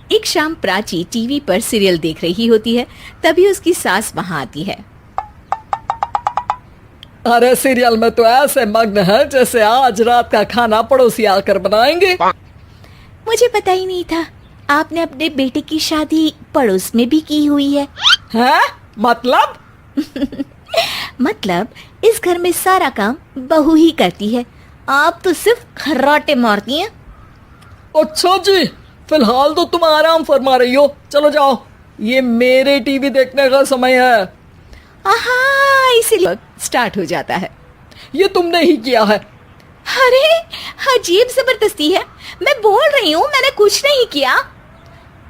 एक शाम प्राची टीवी पर सीरियल देख रही होती है। तभी उसकी सास वहां आती है। अरे सीरियल में तो ऐसे मग्न है जैसे आज रात का खाना पड़ोसी आकर बनाएंगे। मुझे पता ही नहीं था आपने अपने बेटे की शादी पड़ोस में भी की हुई है। हैं? मतलब? मतलब इस घर में सारा काम बहू ही करती है, आप तो सिर्फ खर्राटे मारती हैं। अच्छा जी, फिलहाल तो तुम आराम फरमा रही हो, चलो जाओ, ये मेरे टीवी देखने का समय है। आहा, इसीलिए स्टार्ट हो जाता है। ये तुमने ही किया है। अरे अजीब जबरदस्ती है, मैं बोल रही हूँ मैंने कुछ नहीं किया।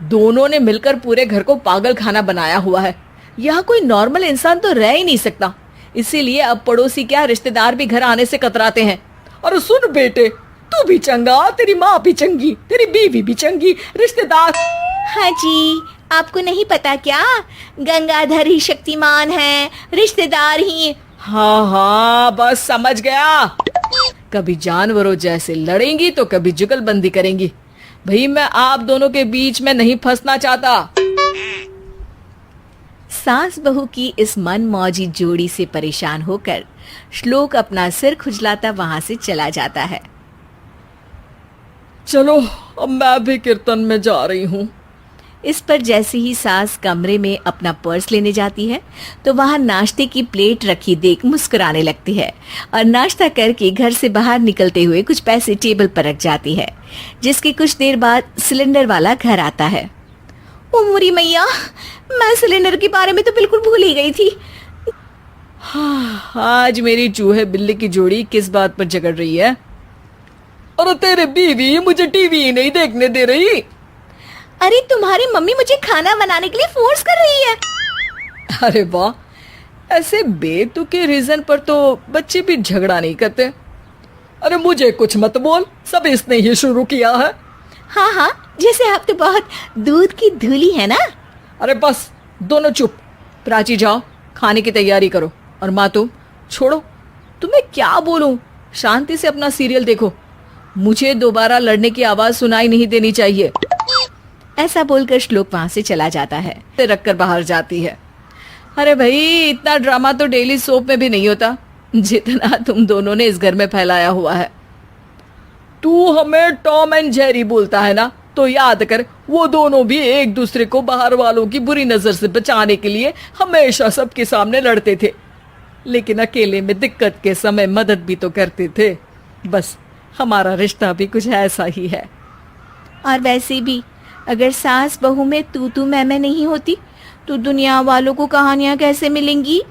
दोनों ने मिलकर पूरे घर को पागल खाना बनाया हुआ है। यहाँ कोई नॉर्मल इंसान तो रह ही नहीं सकता, इसीलिए अब पड़ोसी क्या रिश्तेदार भी घर आने से कतराते हैं। अरे सुन बेटे, तू भी चंगा, तेरी माँ भी चंगी, तेरी बीवी भी चंगी, रिश्तेदार। हाँ जी, आपको नहीं पता क्या, गंगाधर ही शक्तिमान है, रिश्तेदार ही। हाँ हाँ, बस समझ गया। कभी जानवरों जैसे लड़ेंगी तो कभी जुगलबंदी करेंगी। भाई मैं आप दोनों के बीच में नहीं फंसना चाहता। सास बहू की इस मनमौजी जोड़ी से परेशान होकर श्लोक अपना सिर खुजलाता वहां से चला जाता है। चलो अब मैं भी कीर्तन में जा रही हूँ। इस पर जैसे ही सास कमरे में अपना पर्स लेने जाती है तो वहां नाश्ते की प्लेट रखी देख मुस्कुराने लगती है और नाश्ता करके घर से बाहर निकलते हुए कुछ पैसे टेबल पर रख जाती है। जिसके कुछ देर बाद सिलेंडर वाला घर आता है। ओ मोरी मैया, मैं सिलेंडर के बारे में तो बिल्कुल भूल ही गई थी। आज मेरी चूहे बिल्ली की जोड़ी किस बात पर झगड़ रही है? अरे तेरे बीवी मुझे टीवी नहीं देखने दे रही। अरे तुम्हारी मम्मी मुझे खाना बनाने के लिए फोर्स कर रही है। अरे वाह, ऐसे बेतुके रीजन पर तो बच्चे भी झगड़ा नहीं करते। अरे मुझे कुछ मत बोल, सब इसने ही शुरू किया है। हाँ हाँ, जैसे आप तो बहुत दूध की धूली है ना। अरे बस दोनों चुप। प्राची जाओ खाने की तैयारी करो, और माँ तुम छोड़ो, तुम्हें क्या बोलूं, शांति से अपना सीरियल देखो, मुझे दोबारा लड़ने की आवाज सुनाई नहीं देनी चाहिए। ऐसा बोलकर श्लोक वहां से चला जाता है। रखकर बाहर जाती है। अरे भाई, इतना ड्रामा तो डेली सोप में भी नहीं होता जितना तुम दोनों ने इस घर में फैलाया हुआ है। तू हमें टॉम एंड जेरी बोलता है ना, तो याद कर वो दोनों भी एक दूसरे को बाहर वालों की बुरी नजर से बचाने के लिए हमेशा सबके सामने लड़ते थे, लेकिन अकेले में दिक्कत के समय मदद भी तो करते थे। बस हमारा रिश्ता भी कुछ ऐसा ही है। और वैसे भी अगर सास बहू में तू मैं नहीं होती तो दुनिया वालों को कहानियां कैसे मिलेंगी?